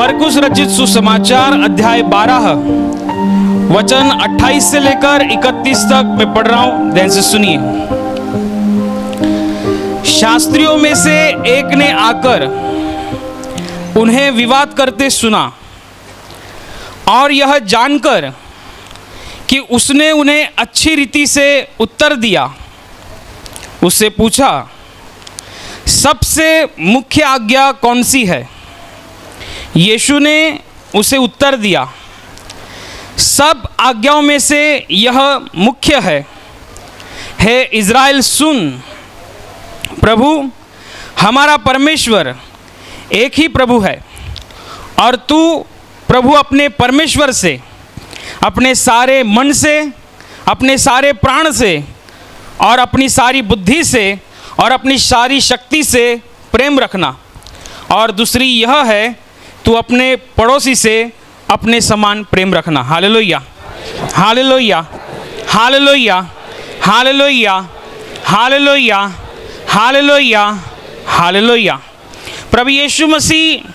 मरकुस रचित सुसमाचार अध्याय 12 वचन 28 से लेकर 31 तक मैं पढ़ रहा हूं, ध्यान से सुनिए। शास्त्रियों में से एक ने आकर उन्हें विवाद करते सुना और यह जानकर कि उसने उन्हें अच्छी रीति से उत्तर दिया, उससे पूछा, सबसे मुख्य आज्ञा कौन सी है? यीशु ने उसे उत्तर दिया, सब आज्ञाओं में से यह मुख्य है, हे इज़राइल सुन, प्रभु हमारा परमेश्वर एक ही प्रभु है और तू प्रभु अपने परमेश्वर से अपने सारे मन से, अपने सारे प्राण से और अपनी सारी बुद्धि से और अपनी सारी शक्ति से प्रेम रखना। और दूसरी यह है, तू अपने पड़ोसी से अपने समान प्रेम रखना। हालेलुया, हालेलुया, हालेलुया, हालेलुया, हालेलुया, हालेलुया, हालेलुया। प्रभु यीशु मसीह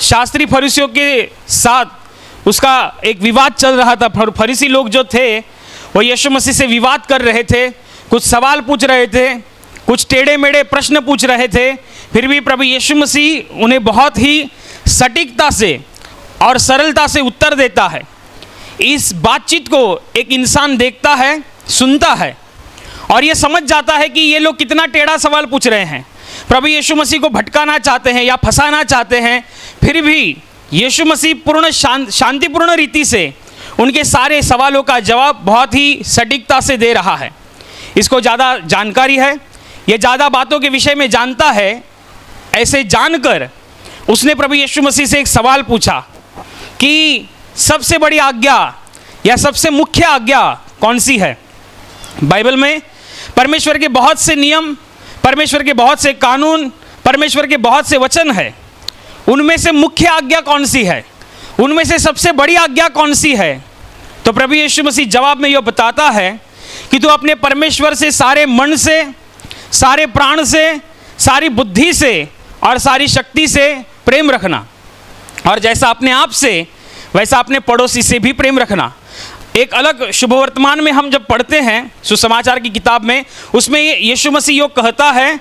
शास्त्री फरीसियों के साथ उसका एक विवाद चल रहा था। फरीसी लोग जो थे वो यीशु मसीह से विवाद कर रहे थे, कुछ सवाल पूछ रहे थे, कुछ टेढ़े मेढ़े प्रश्न पूछ रहे थे। फिर भी प्रभु यीशु मसीह उन्हें बहुत ही सटीकता से और सरलता से उत्तर देता है। इस बातचीत को एक इंसान देखता है, सुनता है और ये समझ जाता है कि ये लोग कितना टेढ़ा सवाल पूछ रहे हैं। प्रभु यीशु मसीह को भटकाना चाहते हैं या फंसाना चाहते हैं। फिर भी यीशु मसीह पूर्ण शांतिपूर्ण रीति से उनके सारे सवालों का जवाब बहुत ही सटीकता से दे रहा है। इसको ज़्यादा जानकारी है, ये ज़्यादा बातों के विषय में जानता है। ऐसे जानकर उसने प्रभु यीशु मसीह से एक सवाल पूछा कि सबसे बड़ी आज्ञा या सबसे मुख्य आज्ञा कौन सी है? बाइबल में परमेश्वर के बहुत से नियम, परमेश्वर के बहुत से कानून, परमेश्वर के बहुत से वचन है। उनमें से मुख्य आज्ञा कौन सी है? उनमें से सबसे बड़ी आज्ञा कौन सी है? तो प्रभु यीशु मसीह जवाब में यह बताता है कि तू अपने परमेश्वर से सारे मन से, सारे प्राण से, सारी बुद्धि से और सारी शक्ति से प्रेम रखना, और जैसा अपने आप से वैसा अपने पड़ोसी से भी प्रेम रखना। एक अलग शुभवर्तमान में हम जब पढ़ते हैं सुसमाचार की किताब में, उसमें ये यीशु मसीह यो कहता है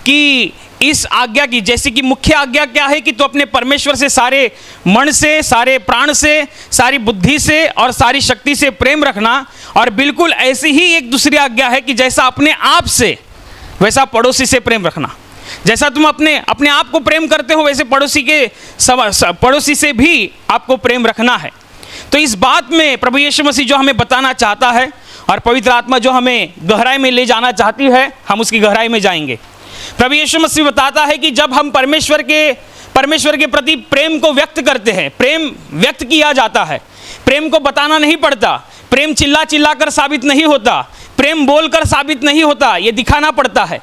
कि इस आज्ञा की, जैसे कि मुख्य आज्ञा क्या है कि तू अपने परमेश्वर से सारे मन से, सारे प्राण से, सारी बुद्धि से और सारी शक्ति से प्रेम रखना। और बिल्कुल ऐसी ही एक दूसरी आज्ञा है कि जैसा अपने आप से वैसा पड़ोसी से प्रेम रखना। जैसा तुम अपने आप को प्रेम करते हो वैसे पड़ोसी से भी आपको प्रेम रखना है। तो इस बात में प्रभु यीशु मसीह जो हमें बताना चाहता है और पवित्र आत्मा जो हमें गहराई में ले जाना चाहती है, हम उसकी गहराई में जाएंगे। प्रभु यीशु मसीह बताता है कि जब हम परमेश्वर के प्रति प्रेम को व्यक्त करते हैं, प्रेम व्यक्त किया जाता है। प्रेम को बताना नहीं पड़ता, प्रेम चिल्ला चिल्ला कर साबित नहीं होता, प्रेम बोलकर साबित नहीं होता, ये दिखाना पड़ता है।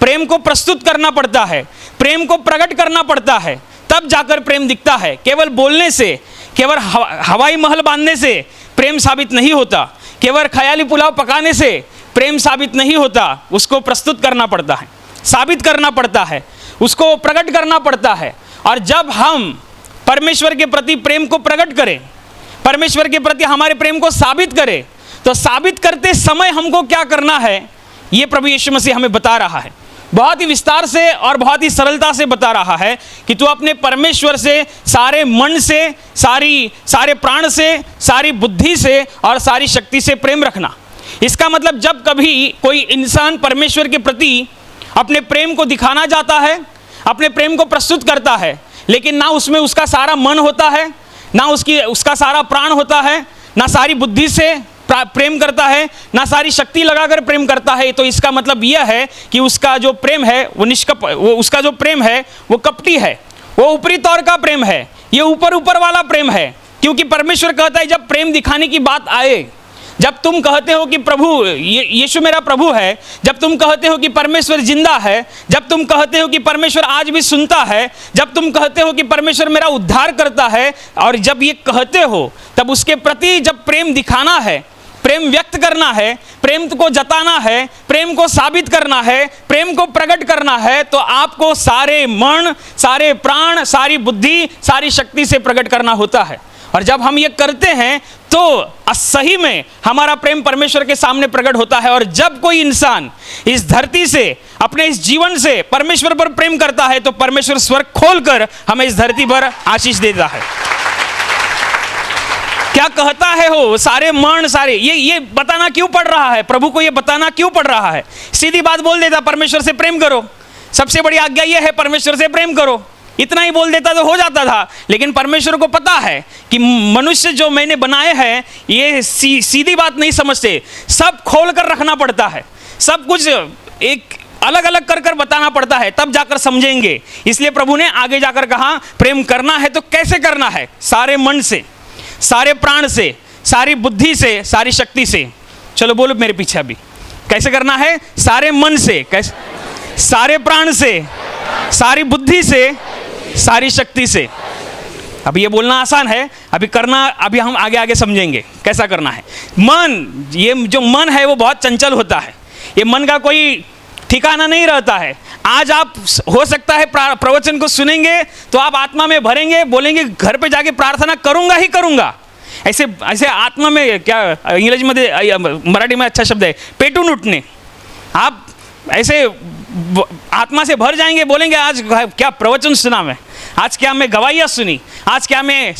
प्रेम को प्रस्तुत करना पड़ता है, प्रेम को प्रकट करना पड़ता है, तब जाकर प्रेम दिखता है। केवल बोलने से, केवल हवाई महल बांधने से प्रेम साबित नहीं होता, केवल ख्याली पुलाव पकाने से प्रेम साबित नहीं होता। उसको प्रस्तुत करना पड़ता है, साबित करना पड़ता है, उसको प्रकट करना पड़ता है। और जब हम परमेश्वर के प्रति प्रेम को प्रकट करें, परमेश्वर के प्रति हमारे प्रेम को साबित करें, तो साबित करते समय हमको क्या करना है, ये प्रभु यीशु मसीह हमें बता रहा है। बहुत ही विस्तार से और बहुत ही सरलता से बता रहा है कि तू अपने परमेश्वर से सारे मन से, सारे प्राण से, सारी बुद्धि से और सारी शक्ति से प्रेम रखना। इसका मतलब जब कभी कोई इंसान परमेश्वर के प्रति अपने प्रेम को दिखाना चाहता है, अपने प्रेम को प्रस्तुत करता है, लेकिन ना उसमें उसका सारा मन होता है, ना उसका सारा प्राण होता है, ना सारी बुद्धि से प्रेम करता है, ना सारी शक्ति लगाकर प्रेम करता है, तो इसका मतलब यह है कि उसका जो प्रेम है उसका जो प्रेम है वो कपटी है, वो ऊपरी तौर का प्रेम है, ये ऊपर वाला प्रेम है। क्योंकि परमेश्वर कहता है जब प्रेम दिखाने की बात आए, जब तुम कहते हो कि प्रभु यीशु मेरा प्रभु है, जब तुम कहते हो कि परमेश्वर जिंदा है, जब तुम कहते हो कि परमेश्वर आज भी सुनता है, जब तुम कहते हो कि परमेश्वर मेरा उद्धार करता है, और जब ये कहते हो तब उसके प्रति जब प्रेम दिखाना है, प्रेम व्यक्त करना है, प्रेम को जताना है, प्रेम को साबित करना है, प्रेम को प्रकट करना है, तो आपको सारे मन, सारे प्राण, सारी बुद्धि, सारी शक्ति से प्रकट करना होता है। और जब हम ये करते हैं तो सही में हमारा प्रेम परमेश्वर के सामने प्रकट होता है। और जब कोई इंसान इस धरती से, अपने इस जीवन से परमेश्वर पर प्रेम करता है, तो परमेश्वर स्वर्ग खोलकर हमें इस धरती पर आशीष देता है। क्या कहता है हो, सारे मन, सारे ये बताना क्यों पड़ रहा है? प्रभु को ये बताना क्यों पड़ रहा है? सीधी बात बोल देता, परमेश्वर से प्रेम करो, सबसे बड़ी आज्ञा ये है, परमेश्वर से प्रेम करो, इतना ही बोल देता तो हो जाता था। लेकिन परमेश्वर को पता है कि मनुष्य जो मैंने बनाए हैं ये सीधी बात नहीं समझते, सब खोल कर रखना पड़ता है, सब कुछ एक अलग अलग कर कर बताना पड़ता है, तब जाकर समझेंगे। इसलिए प्रभु ने आगे जाकर कहा प्रेम करना है तो कैसे करना है? सारे मन से, सारे प्राण से, सारी बुद्धि से, सारी शक्ति से। चलो बोलो मेरे पीछे अभी, कैसे करना है? सारे मन से, कैसे? सारे प्राण से, सारी बुद्धि से, सारी शक्ति से। अभी ये बोलना आसान है, अभी करना, अभी हम आगे आगे समझेंगे कैसा करना है। मन, ये जो मन है वो बहुत चंचल होता है, ये मन का कोई ठिकाना नहीं रहता है। आज आप हो सकता है प्रवचन को सुनेंगे तो आप आत्मा में भरेंगे, बोलेंगे घर पे जाके प्रार्थना करूंगा ही करूंगा। ऐसे ऐसे आत्मा में, क्या इंग्लिश में, मराठी में अच्छा शब्द है, पेटून उठने। आप ऐसे आत्मा से भर जाएंगे, बोलेंगे आज क्या प्रवचन सुना मैं, आज क्या मैं गवाहियाँ सुनी, आज क्या मैं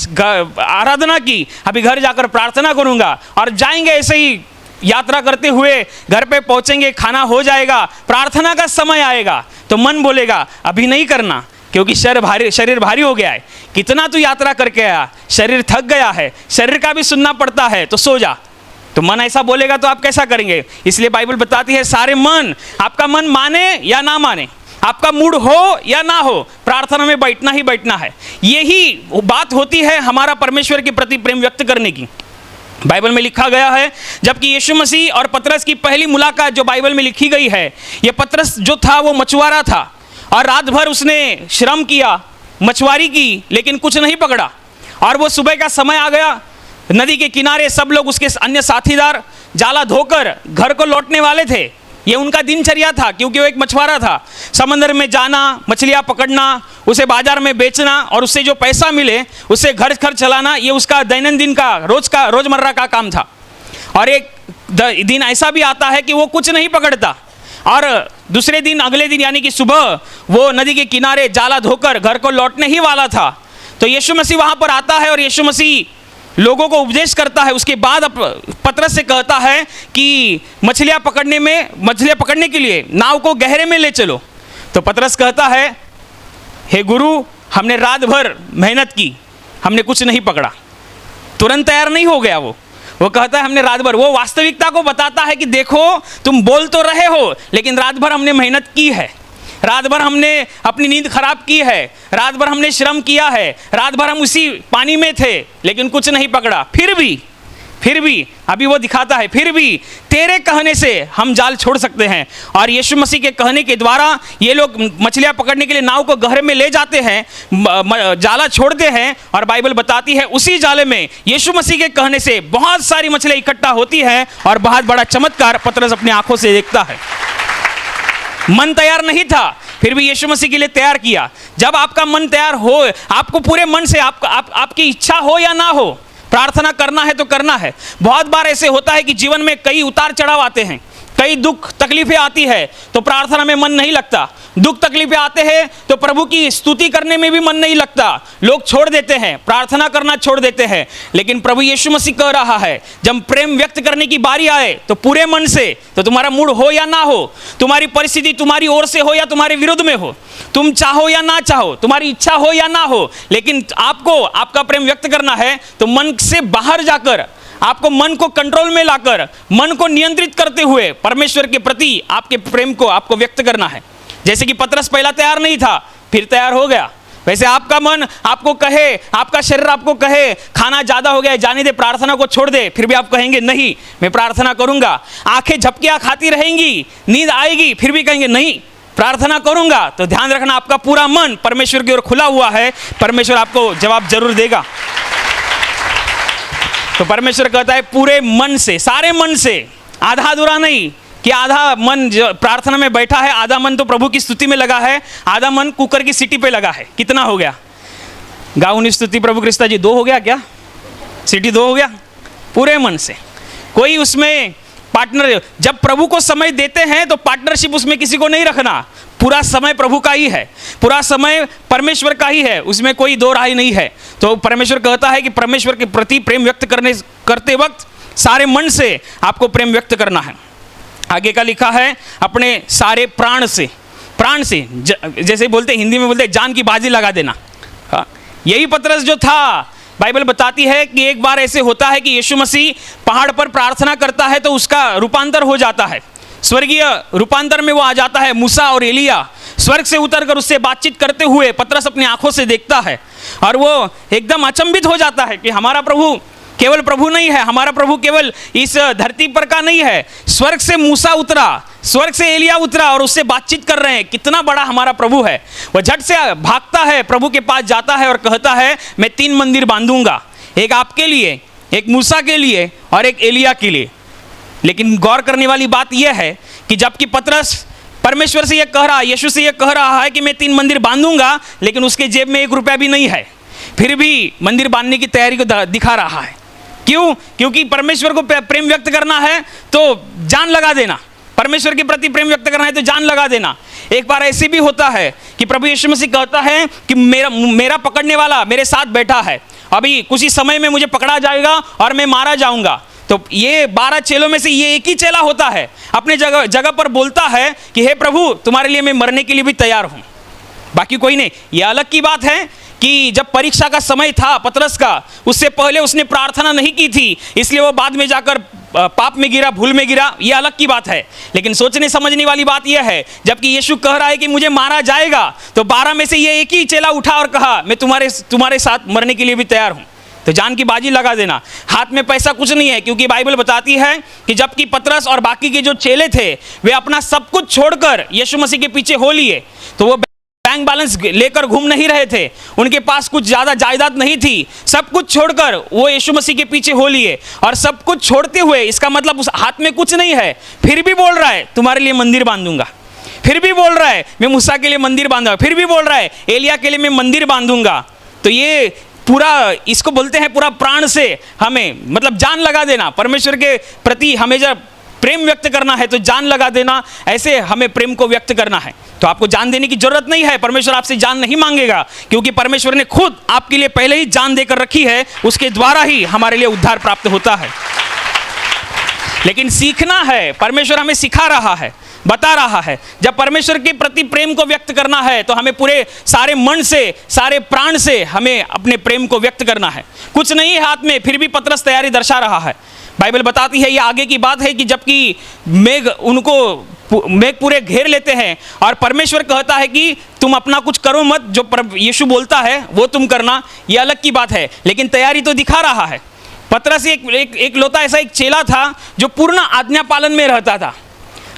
आराधना की, अभी घर जाकर प्रार्थना करूंगा। और जाएंगे ऐसे ही यात्रा करते हुए, घर पे पहुंचेंगे, खाना हो जाएगा, प्रार्थना का समय आएगा तो मन बोलेगा अभी नहीं करना, क्योंकि शरीर भारी हो गया है, कितना तू यात्रा करके आया, शरीर थक गया है, शरीर का भी सुनना पड़ता है, तो सो जा। तो मन ऐसा बोलेगा तो आप कैसा करेंगे? इसलिए बाइबल बताती है सारे मन, आपका मन माने या ना माने, आपका मूड हो या ना हो, प्रार्थना में बैठना ही बैठना है। यही बात होती है हमारा परमेश्वर के प्रति प्रेम व्यक्त करने की। बाइबल में लिखा गया है, जबकि यीशु मसीह और पतरस की पहली मुलाकात जो बाइबल में लिखी गई है, ये पतरस जो था वो मछुआरा था और रात भर उसने श्रम किया, मछुआरी की, लेकिन कुछ नहीं पकड़ा। और वो सुबह का समय आ गया, नदी के किनारे सब लोग, उसके अन्य साथीदार जाला धोकर घर को लौटने वाले थे। ये उनका दिनचर्या था, क्योंकि वो एक मछुआरा था। समंदर में जाना, मछलियाँ पकड़ना, उसे बाजार में बेचना और उससे जो पैसा मिले उससे घर खर्च चलाना, ये उसका दैनंदिन का रोजमर्रा का काम था। और एक दिन ऐसा भी आता है कि वो कुछ नहीं पकड़ता और दूसरे दिन, अगले दिन यानी कि सुबह, वो नदी के किनारे जाला धोकर घर को लौटने ही वाला था। तो यीशु मसीह वहाँ पर आता है और यीशु मसीह लोगों को उपदेश करता है। उसके बाद पतरस से कहता है कि मछलियाँ पकड़ने के लिए नाव को गहरे में ले चलो। तो पतरस कहता है, हे गुरु, हमने रात भर मेहनत की, हमने कुछ नहीं पकड़ा। तुरंत तैयार नहीं हो गया वो कहता है हमने रात भर, वो वास्तविकता को बताता है कि देखो तुम बोल तो रहे हो, लेकिन रात भर हमने मेहनत की है, रात भर हमने अपनी नींद खराब की है, रात भर हमने श्रम किया है, रात भर हम उसी पानी में थे, लेकिन कुछ नहीं पकड़ा। फिर भी अभी वो दिखाता है, फिर भी तेरे कहने से हम जाल छोड़ सकते हैं। और यीशु मसीह के कहने के द्वारा ये लोग मछलियाँ पकड़ने के लिए नाव को गहरे में ले जाते हैं, जाला छोड़ते हैं। और बाइबल बताती है उसी जाले में यीशु मसीह के कहने से बहुत सारी मछलियाँ इकट्ठा होती हैं और बहुत बड़ा चमत्कार पतरस अपनी आंखों से देखता है। मन तैयार नहीं था, फिर भी यीशु मसीह के लिए तैयार किया। जब आपका मन तैयार हो, आपको पूरे मन से आपकी इच्छा हो या ना हो, प्रार्थना करना है तो करना है। बहुत बार ऐसे होता है कि जीवन में कई उतार चढ़ाव आते हैं, कई दुख तकलीफें आती है तो प्रार्थना में मन नहीं लगता। दुख तकलीफें आते हैं तो प्रभु की स्तुति करने में भी मन नहीं लगता, लोग छोड़ देते हैं, प्रार्थना करना छोड़ देते हैं। लेकिन प्रभु यीशु मसीह कह रहा है, जब प्रेम व्यक्त करने की बारी आए तो पूरे मन से, तो तुम्हारा मूड हो या ना हो, तुम्हारी परिस्थिति तुम्हारी ओर से हो या तुम्हारे विरुद्ध में हो, तुम चाहो या ना चाहो, तुम्हारी इच्छा हो या ना हो, लेकिन आपको आपका प्रेम व्यक्त करना है तो मन से बाहर जाकर, आपको मन को कंट्रोल में लाकर, मन को नियंत्रित करते हुए परमेश्वर के प्रति आपके प्रेम को आपको व्यक्त करना है। जैसे कि पतरस पहला तैयार नहीं था, फिर तैयार हो गया, वैसे आपका मन आपको कहे, आपका शरीर आपको कहे खाना ज़्यादा हो गया है, जाने दे, प्रार्थना को छोड़ दे, फिर भी आप कहेंगे नहीं मैं प्रार्थना करूंगा। आंखें झपकियाँ खाती रहेंगी, नींद आएगी, फिर भी कहेंगे नहीं प्रार्थना करूंगा। तो ध्यान रखना, आपका पूरा मन परमेश्वर की ओर खुला हुआ है, परमेश्वर आपको जवाब जरूर देगा। तो परमेश्वर कहता है पूरे मन से, सारे मन से, आधा अधूरा नहीं कि आधा मन जो प्रार्थना में बैठा है, आधा मन तो प्रभु की स्तुति में लगा है, आधा मन कुकर की सीटी पे लगा है। कितना हो गया? गाउन स्तुति प्रभु क्रिस्ता जी 2 हो गया क्या? सीटी 2 हो गया? पूरे मन से। कोई उसमें पार्टनर, जब प्रभु को समय देते हैं तो पार्टनरशिप उसमें किसी को नहीं रखना। पूरा समय प्रभु का ही है, पूरा समय परमेश्वर का ही है, उसमें कोई दो राय नहीं है। तो परमेश्वर कहता है कि परमेश्वर के प्रति प्रेम व्यक्त करते वक्त सारे मन से आपको प्रेम व्यक्त करना है। आगे का लिखा है अपने सारे प्राण से, प्राण से जैसे बोलते हिंदी में बोलते जान की बाजी लगा देना। हाँ, यही पतरस जो था, बाइबल बताती है कि एक बार ऐसे होता है कि यीशु मसीह पहाड़ पर प्रार्थना करता है तो उसका रूपांतर हो जाता है, स्वर्गीय रूपांतर में वो आ जाता है। मूसा और एलिया स्वर्ग से उतरकर उससे बातचीत करते हुए पतरस अपनी आंखों से देखता है और वो एकदम अचंभित हो जाता है कि हमारा प्रभु केवल प्रभु नहीं है, हमारा प्रभु केवल इस धरती पर का नहीं है, स्वर्ग से मूसा उतरा, स्वर्ग से एलिया उतरा और उससे बातचीत कर रहे हैं, कितना बड़ा हमारा प्रभु है। वह झट से भागता है, प्रभु के पास जाता है और कहता है मैं 3 मंदिर बांधूंगा, एक आपके लिए, एक मूसा के लिए और एक एलिया के लिए। लेकिन गौर करने वाली बात यह है कि जबकि पतरस परमेश्वर से यह कह रहा है, यीशु से यह कह रहा है कि मैं 3 मंदिर बांधूंगा, लेकिन उसके जेब में 1 रुपया भी नहीं है, फिर भी मंदिर बांधने की तैयारी को दिखा रहा है। क्यों? क्योंकि परमेश्वर को प्रेम व्यक्त करना है तो जान लगा देना, परमेश्वर के प्रति प्रेम व्यक्त करना है तो जान लगा देना। एक बार ऐसे भी होता है कि प्रभु यीशु मसीह कहता है कि मेरा पकड़ने वाला मेरे साथ बैठा है, अभी कुछ ही समय में मुझे पकड़ा जाएगा और मैं मारा जाऊंगा। तो ये 12 चेलों में से ये एक ही चेला होता है, अपने जगह पर बोलता है कि हे प्रभु तुम्हारे लिए मैं मरने के लिए भी तैयार हूँ, बाकी कोई नहीं। ये अलग की बात है कि जब परीक्षा का समय था पतरस का, उससे पहले उसने प्रार्थना नहीं की थी, इसलिए वो बाद में जाकर पाप में गिरा, भूल में गिरा, ये अलग की बात है। लेकिन सोचने समझने वाली बात यह है, जबकि यीशु कह रहा है कि मुझे मारा जाएगा, तो 12 में से ये एक ही चेला उठा और कहा मैं तुम्हारे साथ मरने के लिए भी तैयार हूँ। तो जान की बाजी लगा देना। हाथ में पैसा कुछ नहीं है, क्योंकि बाइबल बताती है कि जबकि पतरस और बाकी के जो चेले थे वे अपना सब कुछ छोड़कर यीशु मसीह के पीछे हो लिए, तो वो बैंक बैलेंस लेकर घूम नहीं रहे थे, उनके पास कुछ ज़्यादा जायदाद नहीं थी, सब कुछ छोड़कर वो यीशु मसीह के पीछे हो लिए। और सब कुछ छोड़ते हुए, इसका मतलब उस हाथ में कुछ नहीं है, फिर भी बोल रहा है तुम्हारे लिए मंदिर बांधूंगा, फिर भी बोल रहा है मैं मूसा के लिए मंदिर बांधूंगा, फिर भी बोल रहा है एलिया के लिए मैं मंदिर बांधूंगा। तो ये पूरा, इसको बोलते हैं पूरा प्राण से हमें मतलब जान लगा देना। परमेश्वर के प्रति हमें जब प्रेम व्यक्त करना है तो जान लगा देना, ऐसे हमें प्रेम को व्यक्त करना है। तो आपको जान देने की जरूरत नहीं है, परमेश्वर आपसे जान नहीं मांगेगा, क्योंकि परमेश्वर ने खुद आपके लिए पहले ही जान देकर रखी है, उसके द्वारा ही हमारे लिए उद्धार प्राप्त होता है। लेकिन सीखना है, परमेश्वर हमें सिखा रहा है, बता रहा है। जब परमेश्वर के प्रति प्रेम को व्यक्त करना है तो हमें पूरे सारे मन से, सारे प्राण से हमें अपने प्रेम को व्यक्त करना है। कुछ नहीं है हाथ में, फिर भी पतरस तैयारी दर्शा रहा है। बाइबल बताती है, ये आगे की बात है कि जबकि मेघ पूरे घेर लेते हैं और परमेश्वर कहता है कि तुम अपना कुछ करो मत, जो यीशु बोलता है वो तुम करना, ये अलग की बात है, लेकिन तैयारी तो दिखा रहा है। पतरस एक लौता ऐसा एक चेला था जो पूर्ण आज्ञा पालन में रहता था।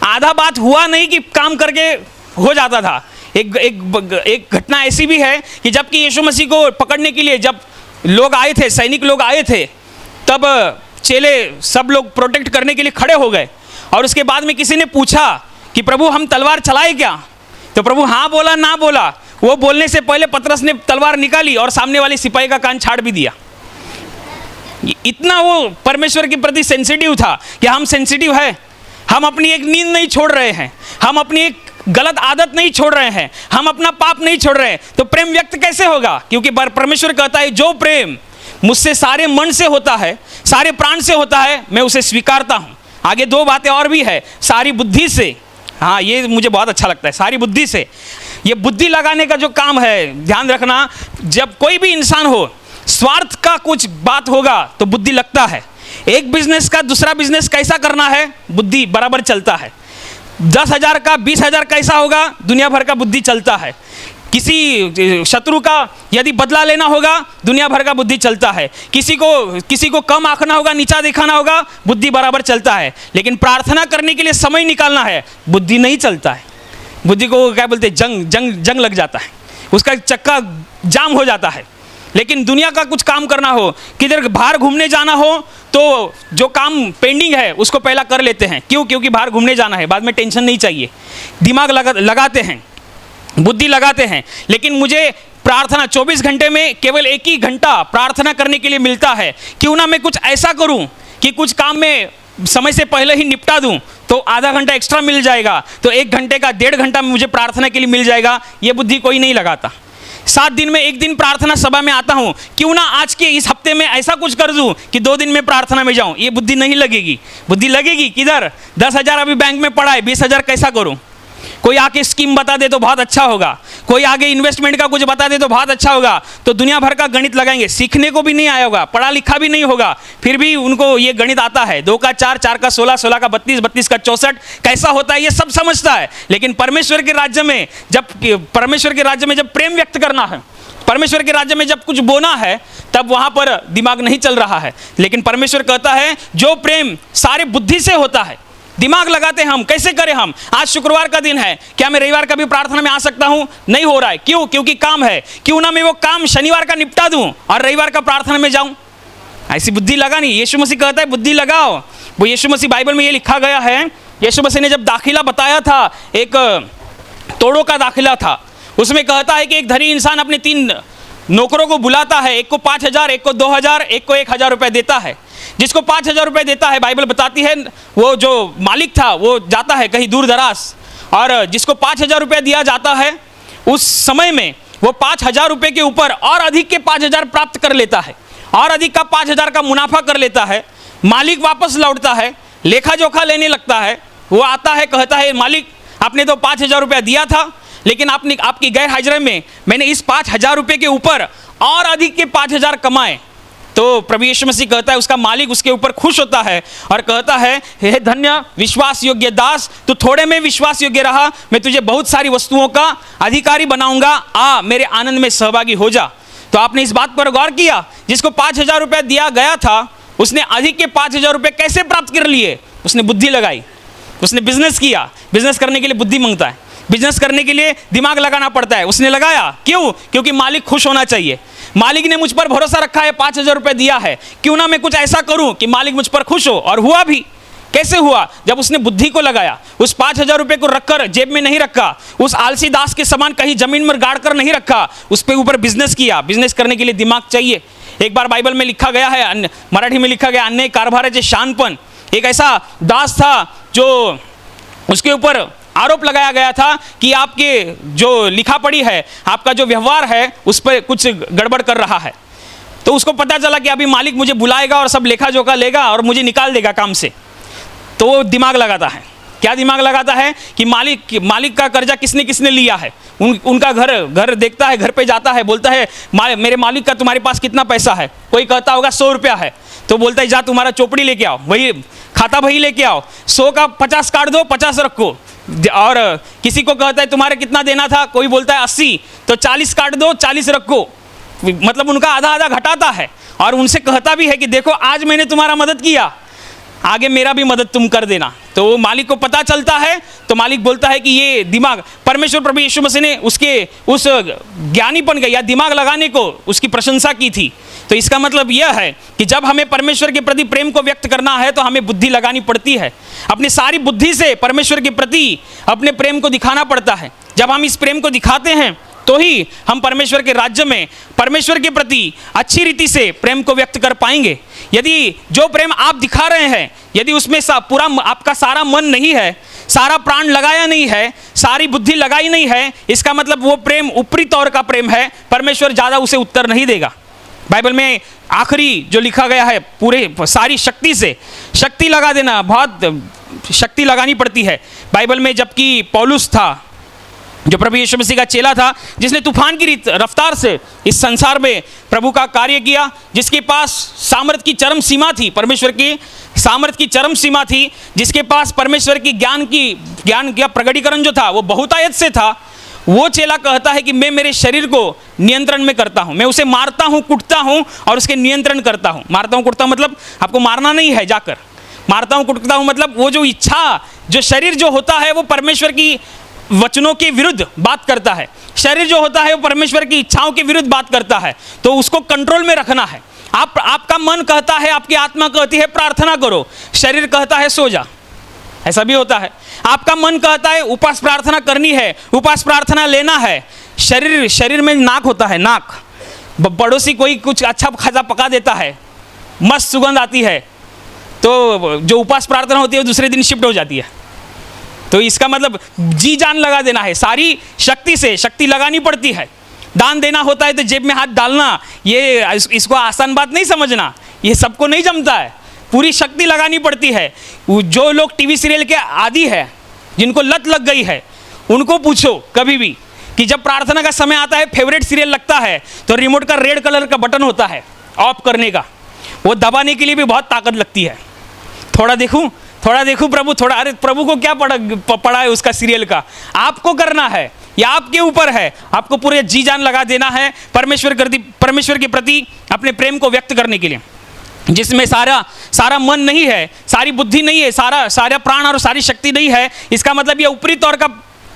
आधा बात हुआ नहीं कि काम करके हो जाता था। एक घटना ऐसी भी है कि जबकि यीशु मसीह को पकड़ने के लिए जब लोग आए थे, सैनिक लोग आए थे, तब चेले सब लोग प्रोटेक्ट करने के लिए खड़े हो गए। और उसके बाद में किसी ने पूछा कि प्रभु हम तलवार चलाए क्या? तो प्रभु हाँ बोला ना बोला, वो बोलने से पहले पतरस ने तलवार निकाली और सामने वाले सिपाही का कान छाड़ भी दिया। इतना वो परमेश्वर के प्रति सेंसिटिव था कि हम सेंसिटिव है, हम अपनी एक नींद नहीं छोड़ रहे हैं, हम अपनी एक गलत आदत नहीं छोड़ रहे हैं, हम अपना पाप नहीं छोड़ रहे हैं, तो प्रेम व्यक्त कैसे होगा? क्योंकि परमेश्वर कहता है जो प्रेम मुझसे सारे मन से होता है, सारे प्राण से होता है, मैं उसे स्वीकारता हूँ। आगे 2 बातें और भी है, सारी बुद्धि से, हाँ ये मुझे बहुत अच्छा लगता है, सारी बुद्धि से। ये बुद्धि लगाने का जो काम है, ध्यान रखना, जब कोई भी इंसान हो, स्वार्थ का कुछ बात होगा तो बुद्धि लगता है। एक बिजनेस का दूसरा बिजनेस कैसा करना है, बुद्धि बराबर चलता है। 10,000 का 20,000 कैसा होगा, दुनिया भर का बुद्धि चलता है। किसी शत्रु का यदि बदला लेना होगा, दुनिया भर का बुद्धि चलता है। किसी को कम आंकना होगा, नीचा दिखाना होगा, बुद्धि बराबर चलता है। लेकिन प्रार्थना करने के लिए समय निकालना है, बुद्धि नहीं चलता है। बुद्धि को क्या बोलते हैं, जंग लग जाता है, उसका चक्का जाम हो जाता है। लेकिन दुनिया का कुछ काम करना हो, किधर बाहर घूमने जाना हो, तो जो काम पेंडिंग है उसको पहला कर लेते हैं। क्यों? क्योंकि बाहर घूमने जाना है, बाद में टेंशन नहीं चाहिए। दिमाग लगाते हैं, बुद्धि लगाते हैं। लेकिन मुझे प्रार्थना 24 घंटे में केवल 1 ही घंटा प्रार्थना करने के लिए मिलता है। क्यों ना मैं कुछ ऐसा करूं कि कुछ काम में समय से पहले ही निपटा दूं, तो आधा घंटा एक्स्ट्रा मिल जाएगा, तो 1 घंटे का 1.5 घंटा मुझे प्रार्थना के लिए मिल जाएगा। ये बुद्धि कोई नहीं लगाता। 7 दिन में 1 दिन प्रार्थना सभा में आता हूं, क्यों ना आज के इस हफ्ते में ऐसा कुछ कर दूं कि 2 दिन में प्रार्थना में जाऊं। ये बुद्धि नहीं लगेगी। बुद्धि लगेगी किधर? 10,000 अभी बैंक में पड़ा है, 20,000 कैसा करूं? कोई आके स्कीम बता दे तो बहुत अच्छा होगा, कोई आगे इन्वेस्टमेंट का कुछ बता दे तो बहुत अच्छा होगा। तो दुनिया भर का गणित लगाएंगे, सीखने को भी नहीं आया होगा, पढ़ा लिखा भी नहीं होगा, फिर भी उनको ये गणित आता है। 2 का 4, 4 का 16, 16 का 32, 32 का 64 कैसा होता है ये सब समझता है। लेकिन परमेश्वर के राज्य में जब प्रेम व्यक्त करना है, परमेश्वर के राज्य में जब कुछ बोना है, तब वहां पर दिमाग नहीं चल रहा है। लेकिन परमेश्वर कहता है जो प्रेम सारे बुद्धि से होता है, दिमाग लगाते हैं हम, कैसे करें हम? आज शुक्रवार का दिन है, क्या मैं रविवार का भी प्रार्थना में आ सकता हूं? नहीं हो रहा है। क्यों? क्योंकि काम है। क्यों ना मैं वो काम शनिवार का निपटा दूं और रविवार का प्रार्थना में जाऊं? ऐसी बुद्धि लगा नहीं। यीशु मसीह कहता है बुद्धि लगाओ। वो यीशु मसीह, बाइबल में ये लिखा गया है, यीशु मसीह ने जब दाखिला बताया था, एक तोड़ों का दाखिला था, उसमें कहता है कि एक धनी इंसान अपने 3 नौकरों को बुलाता है, एक को 5,000, एक को 2,000, एक को 1,000 रुपये देता है। जिसको 5,000 रुपये देता है, बाइबल बताती है वो जो मालिक था वो जाता है कहीं दूर दराज, और जिसको 5,000 रुपये दिया जाता है उस समय में वो 5,000 रुपये के ऊपर और अधिक के 5,000 प्राप्त कर लेता है, और अधिक का 5,000 का मुनाफा कर लेता है। मालिक वापस लौटता है, लेखा जोखा लेने लगता है। वो आता है, कहता है मालिक आपने तो 5,000 रुपया दिया था, लेकिन आपकी गैर हाजिरी में मैंने इस 5,000 रुपये के ऊपर और अधिक के 5,000 कमाए। तो प्रभु यीशु मसीह कहता है, उसका मालिक उसके ऊपर खुश होता है और कहता है हे धन्य विश्वास योग्य दास, तू थोड़े में विश्वास योग्य रहा, मैं तुझे बहुत सारी वस्तुओं का अधिकारी बनाऊंगा, आ मेरे आनंद में सहभागी हो जा। तो आपने इस बात पर गौर किया, जिसको 5,000 रुपये दिया गया था उसने अधिक के 5,000 रुपये कैसे प्राप्त कर लिए? उसने बुद्धि लगाई, उसने बिजनेस किया। बिजनेस करने के लिए बुद्धि मांगता है, बिजनेस करने के लिए दिमाग लगाना पड़ता है। उसने लगाया, क्यों? क्योंकि मालिक खुश होना चाहिए। मालिक ने मुझ पर भरोसा रखा है, 5,000 रुपये दिया है, क्यों ना मैं कुछ ऐसा करूं कि मालिक मुझ पर खुश हो। और हुआ भी। कैसे हुआ? जब उसने बुद्धि को लगाया। उस 5,000 रुपये को रखकर जेब में नहीं रखा, उस आलसी दास के समान कहीं जमीन में गाड़ कर नहीं रखा, उस पे ऊपर बिजनेस किया। बिजनेस करने के लिए दिमाग चाहिए। एक बार बाइबल में लिखा गया है, मराठी में लिखा गया, अन्य कारभाराचे शानपण। एक ऐसा दास था जो उसके ऊपर आरोप लगाया गया था कि आपके जो लिखा पड़ी है, आपका जो व्यवहार है, उस पर कुछ गड़बड़ कर रहा है। तो उसको पता चला कि अभी मालिक मुझे बुलाएगा और सब लेखा जोखा लेगा और मुझे निकाल देगा काम से। तो वो दिमाग लगाता है। क्या दिमाग लगाता है कि मालिक का कर्जा किसने किसने लिया है। उनका घर देखता है, घर पे जाता है, बोलता है मेरे मालिक का तुम्हारे पास कितना पैसा है? कोई कहता होगा 100 रुपया है, तो बोलता है जा तुम्हारा चौपड़ी लेके आओ, वही खाता वही लेके आओ, 100 का 50 काट दो, 50 रखो। और किसी को कहता है तुम्हारे कितना देना था, कोई बोलता है 80, तो 40 काट दो, 40 रखो। मतलब उनका आधा आधा घटाता है और उनसे कहता भी है कि देखो आज मैंने तुम्हारा मदद किया, आगे मेरा भी मदद तुम कर देना। तो मालिक को पता चलता है, तो मालिक बोलता है कि ये दिमाग, परमेश्वर प्रभु यीशु मसीह ने उसके उस ज्ञानीपन का या दिमाग लगाने को उसकी प्रशंसा की थी। तो इसका मतलब यह है कि जब हमें परमेश्वर के प्रति प्रेम को व्यक्त करना है तो हमें बुद्धि लगानी पड़ती है। अपनी सारी बुद्धि से परमेश्वर के प्रति अपने प्रेम को दिखाना पड़ता है। जब हम इस प्रेम को दिखाते हैं तो ही हम परमेश्वर के राज्य में परमेश्वर के प्रति अच्छी रीति से प्रेम को व्यक्त कर पाएंगे। यदि जो प्रेम आप दिखा रहे हैं, यदि उसमें पूरा आपका सारा मन नहीं है, सारा प्राण लगाया नहीं है, सारी बुद्धि लगाई नहीं है, इसका मतलब वो प्रेम ऊपरी तौर का प्रेम है। परमेश्वर ज़्यादा उसे उत्तर नहीं देगा। बाइबल में आखिरी जो लिखा गया है, पूरे सारी शक्ति से, शक्ति लगा देना, बहुत शक्ति लगानी पड़ती है। बाइबल में जबकि पौलुस था, जो प्रभु यीशु मसीह का चेला था, जिसने तूफान की रफ्तार से इस संसार में प्रभु का कार्य किया, जिसके पास सामर्थ की चरम सीमा थी, परमेश्वर की सामर्थ की चरम सीमा थी, जिसके पास परमेश्वर की ज्ञान का प्रकटीकरण जो था वो बहुतायत से था, वो चेला कहता है कि मैं मेरे शरीर को नियंत्रण में करता हूँ, मैं उसे मारता हूँ, कुटता हूँ और उसके नियंत्रण करता हूँ। मारता हूँ कुटता मतलब आपको मारना नहीं है जाकर, मारता हूँ कुटता हूँ मतलब वो जो इच्छा, जो शरीर जो होता है वो परमेश्वर की वचनों के विरुद्ध बात करता है, शरीर जो होता है वो परमेश्वर की इच्छाओं के विरुद्ध बात करता है, तो उसको कंट्रोल में रखना है। आपका मन कहता है, आपकी आत्मा कहती है प्रार्थना करो, शरीर कहता है सो जा, ऐसा भी होता है। आपका मन कहता है उपवास प्रार्थना करनी है, उपवास प्रार्थना लेना है, शरीर में नाक होता है, नाक, पड़ोसी कोई कुछ अच्छा खासा पका देता है, मस्त सुगंध आती है, तो जो उपवास प्रार्थना होती है वो दूसरे दिन शिफ्ट हो जाती है। तो इसका मतलब जी जान लगा देना है, सारी शक्ति से, शक्ति लगानी पड़ती है। दान देना होता है तो जेब में हाथ डालना, ये इसको आसान बात नहीं समझना, ये सबको नहीं जमता है, पूरी शक्ति लगानी पड़ती है। जो लोग टीवी सीरियल के आदी है, जिनको लत लग गई है, उनको पूछो कभी भी कि जब प्रार्थना का समय आता है, फेवरेट सीरियल लगता है, तो रिमोट का रेड कलर का बटन होता है ऑफ करने का, वो दबाने के लिए भी बहुत ताकत लगती है। थोड़ा देखूं प्रभु, थोड़ा, अरे प्रभु को क्या पड़ा है उसका सीरियल का, आपको करना है, या आपके ऊपर है, आपको पूरे जी जान लगा देना है परमेश्वर के प्रति अपने प्रेम को व्यक्त करने के लिए, जिसमें सारा मन नहीं है, सारी बुद्धि नहीं है, सारा प्राण और सारी शक्ति नहीं है। इसका मतलब ये ऊपरी तौर का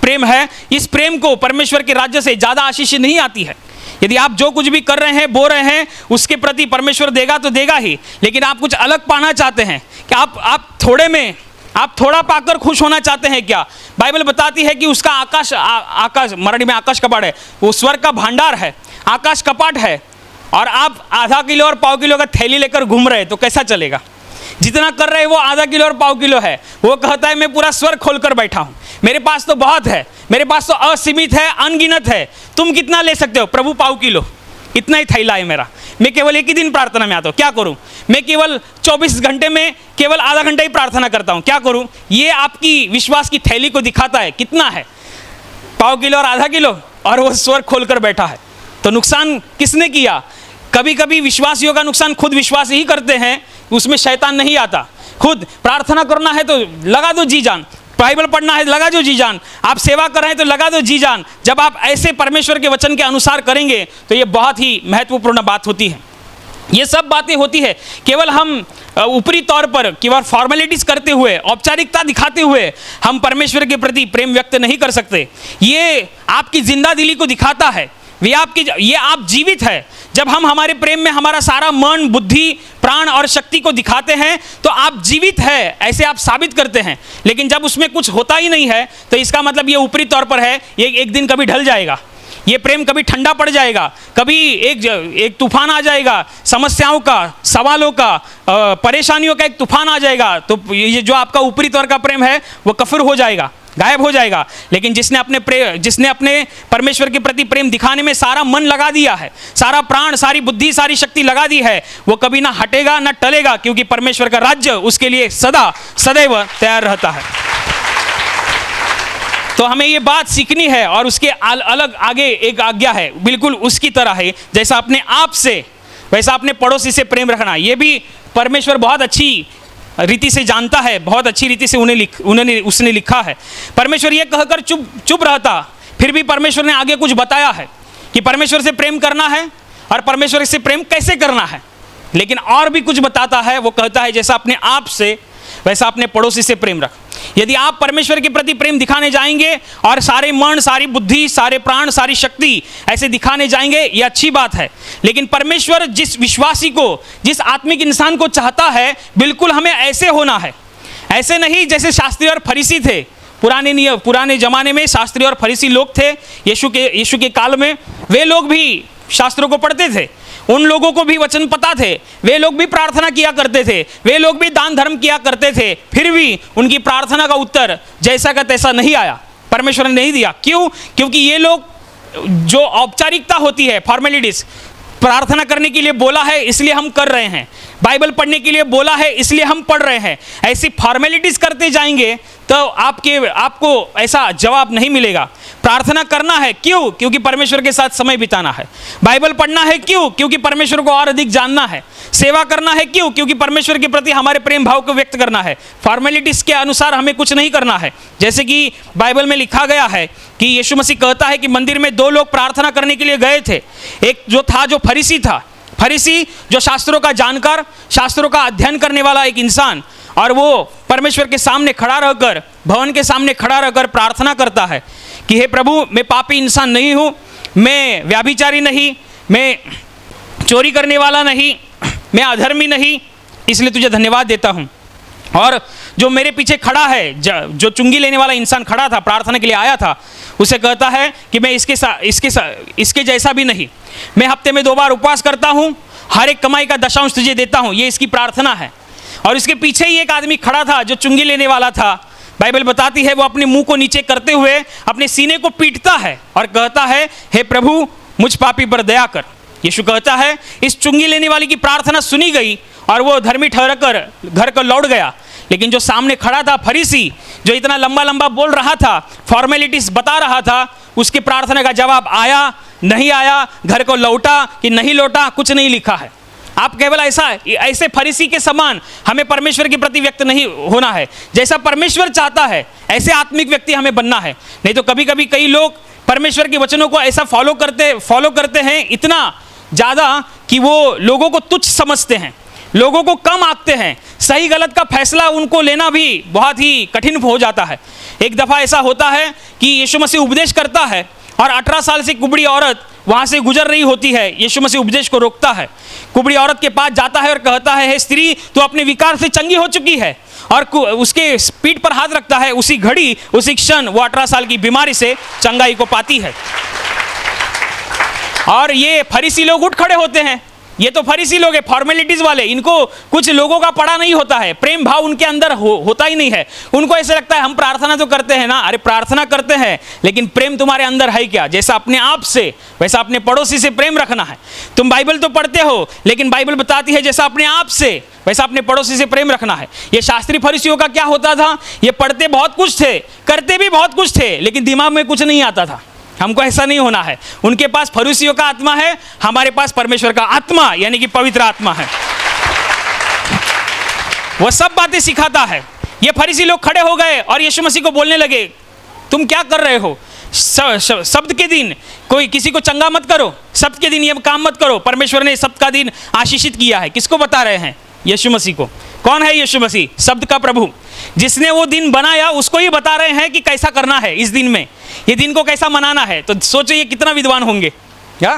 प्रेम है। इस प्रेम को परमेश्वर के राज्य से ज़्यादा आशीष नहीं आती है। यदि आप जो कुछ भी कर रहे हैं, बो रहे हैं, उसके प्रति परमेश्वर देगा तो देगा ही, लेकिन आप कुछ अलग पाना चाहते हैं कि आप थोड़ा पाकर खुश होना चाहते हैं क्या? बाइबल बताती है कि उसका आकाश मराठी में आकाश कपाट है, वो स्वर्ग का भंडार है, आकाश कपाट है, और आप आधा किलो और पाव किलो का थैली लेकर घूम रहे हैं, तो कैसा चलेगा? जितना कर रहे हैं वो आधा किलो और पाव किलो है, वो कहता है मैं पूरा स्वर्ग खोलकर बैठा हूँ, मेरे पास तो बहुत है, मेरे पास तो असीमित है, अनगिनत है, तुम कितना ले सकते हो? प्रभु पाव किलो, इतना ही थैला है मेरा, मैं केवल एक ही दिन प्रार्थना में आता हूँ, क्या करूँ? मैं केवल 24 घंटे में केवल आधा घंटा ही प्रार्थना करता हूँ, क्या करूँ? ये आपकी विश्वास की थैली को दिखाता है कितना है, पाव किलो और आधा किलो, और वो स्वर्ग खोलकर बैठा है। तो नुकसान किसने किया? कभी कभी विश्वासियों का नुकसान खुद विश्वास ही करते हैं, उसमें शैतान नहीं आता। खुद प्रार्थना करना है तो लगा दो जी जान, बाइबल पढ़ना है लगा दो जी जान, आप सेवा कर रहे हैं तो लगा दो जी जान। जब आप ऐसे परमेश्वर के वचन के अनुसार करेंगे तो ये बहुत ही महत्वपूर्ण बात होती है। ये सब बातें होती है केवल हम ऊपरी तौर पर केवल फॉर्मेलिटीज करते हुए, औपचारिकता दिखाते हुए हम परमेश्वर के प्रति प्रेम व्यक्त नहीं कर सकते। ये आपकी जिंदा दिली को दिखाता है, ये आप जीवित है। जब हम हमारे प्रेम में हमारा सारा मन, बुद्धि, प्राण और शक्ति को दिखाते हैं तो आप जीवित है, ऐसे आप साबित करते हैं। लेकिन जब उसमें कुछ होता ही नहीं है तो इसका मतलब ये ऊपरी तौर पर है, ये एक दिन कभी ढल जाएगा, ये प्रेम कभी ठंडा पड़ जाएगा, कभी एक तूफान आ जाएगा, समस्याओं का, सवालों का, परेशानियों का एक तूफान आ जाएगा, तो ये जो आपका ऊपरी तौर का प्रेम है वो कफर हो जाएगा, गायब हो जाएगा। लेकिन जिसने अपने परमेश्वर के प्रति प्रेम दिखाने में सारा मन लगा दिया है, सारा प्राण, सारी बुद्धि, सारी शक्ति लगा दी है, वो कभी ना हटेगा ना टलेगा, क्योंकि परमेश्वर का राज्य उसके लिए सदैव तैयार रहता है। तो हमें ये बात सीखनी है, और उसके अलग आगे एक आज्ञा है, बिल्कुल उसकी तरह है, जैसा अपने आप से वैसा अपने पड़ोसी से प्रेम रखना। ये भी परमेश्वर बहुत अच्छी रीति से जानता है, बहुत अच्छी रीति से उसने लिखा है। परमेश्वर ये कहकर चुप रहता, फिर भी परमेश्वर ने आगे कुछ बताया है कि परमेश्वर से प्रेम करना है और परमेश्वर से प्रेम कैसे करना है। लेकिन और भी कुछ बताता है, वो कहता है जैसा अपने आप से वैसा अपने पड़ोसी से प्रेम रख। यदि आप परमेश्वर के प्रति प्रेम दिखाने जाएंगे और सारे मन, सारी बुद्धि, सारे प्राण, सारी शक्ति ऐसे दिखाने जाएंगे, ये अच्छी बात है। लेकिन परमेश्वर जिस विश्वासी को, जिस आत्मिक इंसान को चाहता है, बिल्कुल हमें ऐसे होना है, ऐसे नहीं जैसे शास्त्री और फरीसी थे। पुराने जमाने में शास्त्री और फरीसी लोग थे, यीशु के काल में वे लोग भी शास्त्रों को पढ़ते थे, उन लोगों को भी वचन पता थे, वे लोग भी प्रार्थना किया करते थे, वे लोग भी दान धर्म किया करते थे, फिर भी उनकी प्रार्थना का उत्तर जैसा का तैसा नहीं आया, परमेश्वर ने नहीं दिया। क्यों? क्योंकि ये लोग, जो औपचारिकता होती है, फॉर्मेलिटीज, प्रार्थना करने के लिए बोला है इसलिए हम कर रहे हैं, बाइबल पढ़ने के लिए बोला है इसलिए हम पढ़ रहे हैं, ऐसी फॉर्मेलिटीज करते जाएंगे तो आपको ऐसा जवाब नहीं मिलेगा। प्रार्थना करना है क्यों? क्योंकि परमेश्वर के साथ समय बिताना है। बाइबल पढ़ना है क्यों? क्योंकि परमेश्वर को और अधिक जानना है। सेवा करना है क्यों? क्योंकि परमेश्वर के प्रति हमारे प्रेम भाव को व्यक्त करना है। फॉर्मेलिटीज के अनुसार हमें कुछ नहीं करना है। जैसे कि बाइबल में लिखा गया है कि यीशु मसीह कहता है कि मंदिर में 2 लोग प्रार्थना करने के लिए गए थे। एक जो फरीसी था, फरीसी जो शास्त्रों का जानकार, शास्त्रों का अध्ययन करने वाला एक इंसान, और वो परमेश्वर के सामने खड़ा रहकर भवन के सामने खड़ा रहकर प्रार्थना करता है कि हे प्रभु, मैं पापी इंसान नहीं हूँ, मैं व्यभिचारी नहीं, मैं चोरी करने वाला नहीं, मैं अधर्मी नहीं, इसलिए तुझे धन्यवाद देता हूँ। और जो मेरे पीछे खड़ा है, जो चुंगी लेने वाला इंसान खड़ा था, प्रार्थना के लिए आया था, उसे कहता है कि मैं इसके जैसा भी नहीं, मैं हफ्ते में 2 बार उपवास करता हूँ, हर एक कमाई का दशांश तुझे देता हूँ। ये इसकी प्रार्थना है। और इसके पीछे ही एक आदमी खड़ा था जो चुंगी लेने वाला था। बाइबल बताती है वो अपने मुंह को नीचे करते हुए अपने सीने को पीटता है और कहता है, हे प्रभु, मुझ पापी पर दया कर। यीशु कहता है इस चुंगी लेने वाले की प्रार्थना सुनी गई और वो धर्मी ठहरकर घर को लौट गया। लेकिन जो सामने खड़ा था फरीसी, जो इतना लंबा लंबा बोल रहा था, फॉर्मेलिटीज बता रहा था, उसकी प्रार्थना का जवाब आया, नहीं आया, घर को लौटा कि नहीं लौटा, कुछ नहीं लिखा है। आप केवल ऐसे फरीसी के समान हमें परमेश्वर के प्रति व्यक्त नहीं होना है। जैसा परमेश्वर चाहता है ऐसे आत्मिक व्यक्ति हमें बनना है। नहीं तो कभी कभी कई लोग परमेश्वर के वचनों को ऐसा फॉलो करते हैं इतना ज़्यादा कि वो लोगों को तुच्छ समझते हैं, लोगों को कम आंकते हैं। सही गलत का फैसला उनको लेना भी बहुत ही कठिन हो जाता है। एक दफ़ा ऐसा होता है कि यीशु मसीह उपदेश करता है और 18 साल से कुबड़ी औरत वहाँ से गुजर रही होती है। यीशु मसीह उपदेश को रोकता है, कुबड़ी औरत के पास जाता है और कहता है, हे स्त्री, तू अपने विकार से चंगी हो चुकी है। और उसके पीठ पर हाथ रखता है। उसी घड़ी, उसी क्षण वो 18 साल की बीमारी से चंगाई को पाती है। और ये फरीसी लोग उठ खड़े होते हैं। ये तो फरीसी लोग हैं, फॉर्मेलिटीज वाले, इनको कुछ लोगों का पड़ा नहीं होता है, प्रेम भाव उनके अंदर होता ही नहीं है। उनको ऐसे लगता है हम प्रार्थना तो करते हैं ना, अरे प्रार्थना करते हैं लेकिन प्रेम तुम्हारे अंदर है क्या? जैसा अपने आप से वैसा अपने पड़ोसी से प्रेम रखना है। तुम बाइबल तो पढ़ते हो लेकिन बाइबल बताती है जैसा अपने आप से वैसा अपने पड़ोसी से प्रेम रखना है। ये शास्त्री फरीसियों का क्या होता था, ये पढ़ते बहुत कुछ थे, करते भी बहुत कुछ थे, लेकिन दिमाग में कुछ नहीं आता था। हमको ऐसा नहीं होना है। उनके पास फरीसियों का आत्मा है, हमारे पास परमेश्वर का आत्मा यानी कि पवित्र आत्मा है। वह सब बातें सिखाता है। ये फरीसी लोग खड़े हो गए और यीशु मसीह को बोलने लगे, तुम क्या कर रहे हो? सब्त के दिन कोई किसी को चंगा मत करो, सब्त के दिन ये काम मत करो। परमेश्वर ने सब्त का दिन आशीषित किया है। किसको बता रहे हैं? यीशु मसीह को। कौन है यीशु मसीह? शब्द का प्रभु, जिसने वो दिन बनाया उसको ही बता रहे हैं कि कैसा करना है इस दिन में, ये दिन को कैसा मनाना है। तो सोचो ये कितना विद्वान होंगे क्या?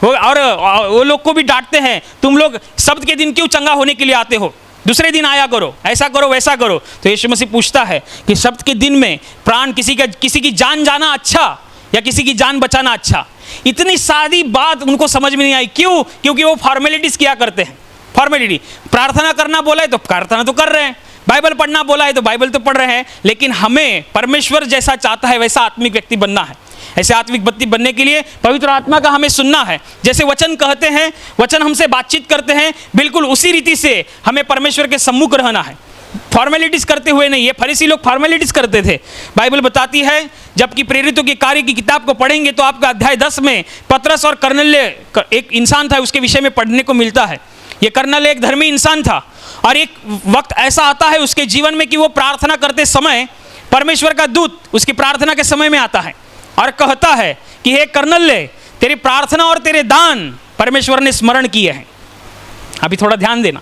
और वो लोग को भी डांटते हैं, तुम लोग शब्द के दिन क्यों चंगा होने के लिए आते हो? दूसरे दिन आया करो, ऐसा करो वैसा करो। तो यीशु मसीह पूछता है कि शब्द के दिन में प्राण किसी की जान जाना अच्छा या किसी की जान बचाना अच्छा? इतनी सादी बात उनको समझ में नहीं आई। क्यों? क्योंकि वो फॉर्मेलिटीज किया करते हैं। फॉर्मेलिटी, प्रार्थना करना बोला है तो प्रार्थना तो कर रहे हैं, बाइबल पढ़ना बोला है तो बाइबल तो पढ़ रहे हैं, लेकिन हमें परमेश्वर जैसा चाहता है वैसा आत्मिक व्यक्ति बनना है। ऐसे आत्मिक व्यक्ति बनने के लिए पवित्र आत्मा का हमें सुनना है। जैसे वचन कहते हैं, वचन हमसे बातचीत करते हैं, बिल्कुल उसी रीति से हमें परमेश्वर के सम्मुख रहना है, फॉर्मेलिटीज करते हुए नहीं। ये फरीसी लोग फॉर्मेलिटीज करते थे। बाइबल बताती है, जबकि प्रेरितों के कार्य की किताब को पढ़ेंगे तो आपका अध्याय 10 में पतरस और कर्नेलिय एक इंसान था, उसके विषय में पढ़ने को मिलता है। ये कर्नेलिय एक धर्मी इंसान था और एक वक्त ऐसा आता है उसके जीवन में कि वो प्रार्थना करते समय परमेश्वर का दूत उसकी प्रार्थना के समय में आता है और कहता है कि हे कर्नेलिय, तेरी प्रार्थना और तेरे दान परमेश्वर ने स्मरण किए हैं। अभी थोड़ा ध्यान देना,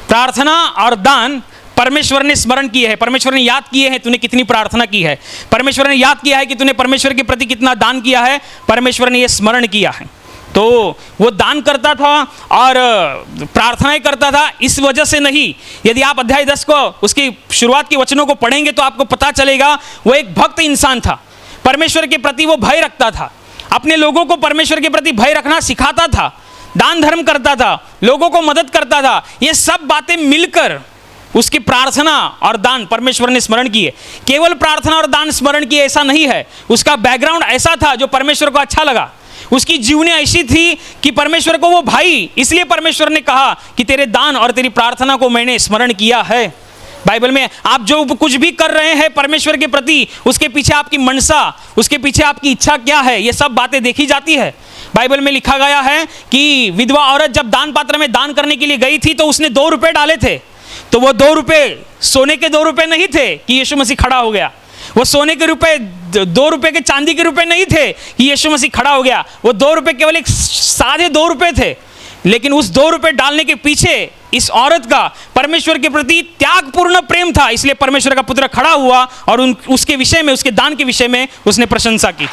प्रार्थना और दान परमेश्वर ने स्मरण किए हैं, परमेश्वर ने याद किए हैं तूने कितनी प्रार्थना की है, परमेश्वर ने याद किया है कि तूने परमेश्वर के प्रति कितना दान किया है, परमेश्वर ने यह स्मरण किया है। तो वो दान करता था और प्रार्थनाएं करता था, इस वजह से नहीं। यदि आप अध्याय 10 को उसकी शुरुआत के वचनों को पढ़ेंगे तो आपको पता चलेगा वो एक भक्त इंसान था। परमेश्वर के प्रति वो भय रखता था, अपने लोगों को परमेश्वर के प्रति भय रखना सिखाता था, दान धर्म करता था, लोगों को मदद करता था। ये सब बातें मिलकर उसकी प्रार्थना और दान परमेश्वर ने स्मरण किए। केवल प्रार्थना और दान स्मरण किए ऐसा नहीं है, उसका बैकग्राउंड ऐसा था जो परमेश्वर को अच्छा लगा। उसकी जीवनी ऐसी थी कि परमेश्वर को वो भाई, इसलिए परमेश्वर ने कहा कि तेरे दान और तेरी प्रार्थना को मैंने स्मरण किया है। बाइबल में आप जो कुछ भी कर रहे हैं परमेश्वर के प्रति, उसके पीछे आपकी मनसा, उसके पीछे आपकी इच्छा क्या है, ये सब बातें देखी जाती है। बाइबल में लिखा गया है कि विधवा औरत जब दान पात्र में दान करने के लिए गई थी तो उसने 2 रुपए डाले थे। तो वो 2 रुपए सोने के 2 रुपए नहीं थे कि यीशु मसीह खड़ा हो गया। वो सोने के रुपए, 2 रुपए के चांदी के रुपए नहीं थे कि यीशु मसीह खड़ा हो गया। वो 2 रुपए केवल एक सादे 2 रुपए थे। लेकिन उस 2 रुपए डालने के पीछे इस औरत का परमेश्वर के प्रति त्यागपूर्ण प्रेम था, इसलिए परमेश्वर का पुत्र खड़ा हुआ और उसके विषय में, उसके दान के विषय में उसने प्रशंसा की।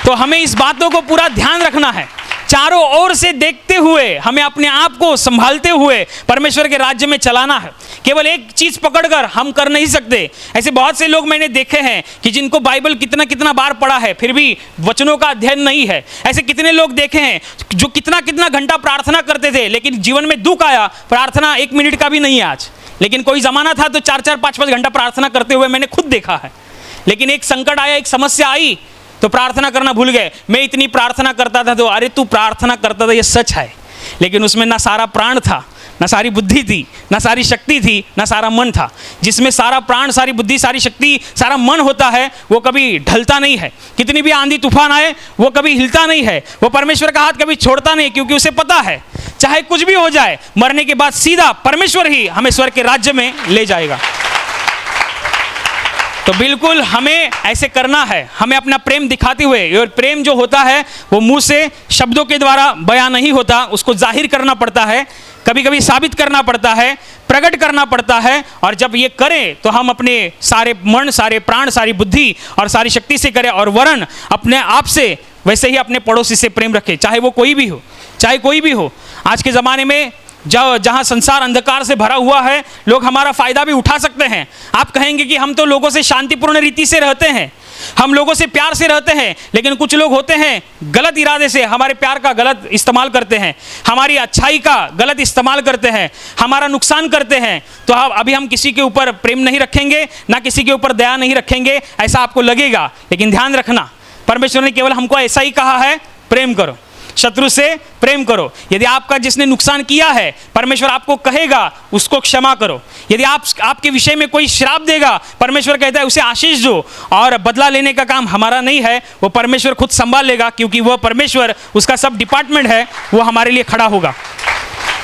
तो हमें इस बातों को पूरा ध्यान रखना है, चारों ओर से देखते हुए हमें अपने आप को संभालते हुए परमेश्वर के राज्य में चलाना है। केवल एक चीज पकड़कर हम कर नहीं सकते। ऐसे बहुत से लोग मैंने देखे हैं कि जिनको बाइबल कितना कितना बार पढ़ा है फिर भी वचनों का अध्ययन नहीं है। ऐसे कितने लोग देखे हैं जो कितना कितना घंटा प्रार्थना करते थे, लेकिन जीवन में दुख आया, प्रार्थना 1 मिनट का भी नहीं है आज। लेकिन कोई जमाना था तो 4-4, 5-5 घंटा प्रार्थना करते हुए मैंने खुद देखा है। लेकिन एक संकट आया, एक समस्या आई तो प्रार्थना करना भूल गए। मैं इतनी प्रार्थना करता था, तो अरे तू प्रार्थना करता था ये सच है, लेकिन उसमें ना सारा प्राण था, ना सारी बुद्धि थी, ना सारी शक्ति थी, ना सारा मन था। जिसमें सारा प्राण, सारी बुद्धि, सारी शक्ति, सारा मन होता है वो कभी ढलता नहीं है। कितनी भी आंधी तूफान आए वो कभी हिलता नहीं है। वो परमेश्वर का हाथ कभी छोड़ता नहीं, क्योंकि उसे पता है चाहे कुछ भी हो जाए, मरने के बाद सीधा परमेश्वर ही हमें स्वर्ग के राज्य में ले जाएगा। तो बिल्कुल हमें ऐसे करना है, हमें अपना प्रेम दिखाते हुए। और प्रेम जो होता है वो मुंह से शब्दों के द्वारा बयां नहीं होता, उसको जाहिर करना पड़ता है, कभी कभी साबित करना पड़ता है, प्रकट करना पड़ता है। और जब ये करें तो हम अपने सारे मन, सारे प्राण, सारी बुद्धि और सारी शक्ति से करें, और वरन अपने आप से वैसे ही अपने पड़ोसी से प्रेम रखें, चाहे वो कोई भी हो, चाहे कोई भी हो। आज के ज़माने में जहाँ संसार अंधकार से भरा हुआ है, लोग हमारा फायदा भी उठा सकते हैं। आप कहेंगे कि हम तो लोगों से शांतिपूर्ण रीति से रहते हैं, हम लोगों से प्यार से रहते हैं, लेकिन कुछ लोग होते हैं गलत इरादे से हमारे प्यार का गलत इस्तेमाल करते हैं, हमारी अच्छाई का गलत इस्तेमाल करते हैं, हमारा नुकसान करते हैं। तो अभी हम किसी के ऊपर प्रेम नहीं रखेंगे, ना किसी के ऊपर दया नहीं रखेंगे, ऐसा आपको लगेगा। लेकिन ध्यान रखना, परमेश्वर ने केवल हमको ऐसा ही कहा है, प्रेम करो, शत्रु से प्रेम करो। यदि आपका जिसने नुकसान किया है, परमेश्वर आपको कहेगा उसको क्षमा करो। यदि आपके विषय में कोई श्राप देगा, परमेश्वर कहता है उसे आशीष दो। और बदला लेने का काम हमारा नहीं है, वो परमेश्वर खुद संभाल लेगा, क्योंकि वह परमेश्वर, उसका सब डिपार्टमेंट है, वो हमारे लिए खड़ा होगा।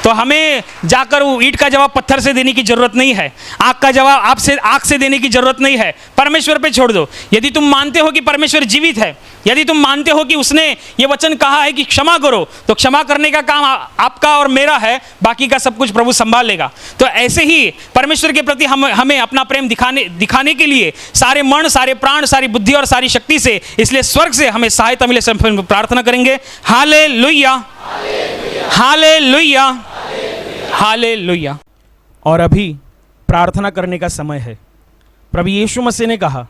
तो हमें जाकर वो ईंट का जवाब पत्थर से देने की जरूरत नहीं है, आग का जवाब आपसे आग से देने की जरूरत नहीं है, परमेश्वर पे छोड़ दो। यदि तुम मानते हो कि परमेश्वर जीवित है, यदि तुम मानते हो कि उसने ये वचन कहा है कि क्षमा करो, तो क्षमा करने का काम आपका और मेरा है, बाकी का सब कुछ प्रभु संभाल लेगा। तो ऐसे ही परमेश्वर के प्रति हमें अपना प्रेम दिखाने के लिए सारे मन, सारे प्राण, सारी बुद्धि और सारी शक्ति से, इसलिए स्वर्ग से हमें सहायता मिले, प्रार्थना करेंगे। हालेलुया, हालेलुया, हालेलुया। और अभी प्रार्थना करने का समय है। प्रभु यीशु मसीह ने कहा,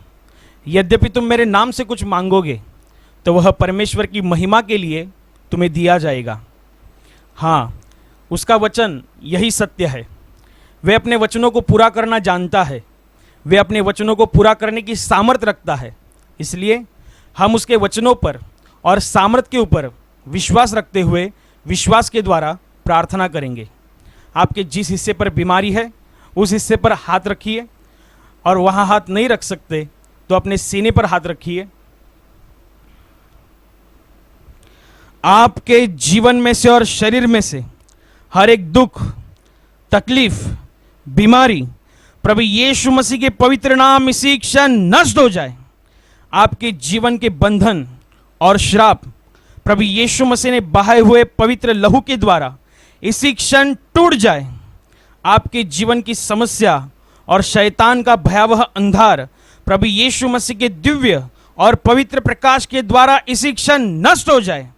यद्यपि तुम मेरे नाम से कुछ मांगोगे तो वह परमेश्वर की महिमा के लिए तुम्हें दिया जाएगा। हाँ, उसका वचन यही सत्य है। वह अपने वचनों को पूरा करना जानता है, वह अपने वचनों को पूरा करने की सामर्थ रखता है। इसलिए हम उसके वचनों पर और सामर्थ के ऊपर विश्वास रखते हुए विश्वास के द्वारा प्रार्थना करेंगे। आपके जिस हिस्से पर बीमारी है उस हिस्से पर हाथ रखिए, और वहाँ हाथ नहीं रख सकते तो अपने सीने पर हाथ रखिए। आपके जीवन में से और शरीर में से हर एक दुख, तकलीफ, बीमारी प्रभु यीशु मसीह के पवित्र नाम इसी क्षण नष्ट हो जाए। आपके जीवन के बंधन और श्राप प्रभु यीशु मसीह ने बहाए हुए पवित्र लहू के द्वारा इसी क्षण टूट जाए। आपके जीवन की समस्या और शैतान का भयावह अंधार प्रभु यीशु मसीह के दिव्य और पवित्र प्रकाश के द्वारा इसी क्षण नष्ट हो जाए।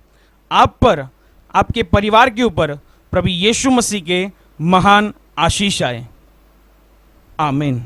आप पर, आपके परिवार के ऊपर प्रभु यीशु मसीह के महान आशीष आए। आमीन।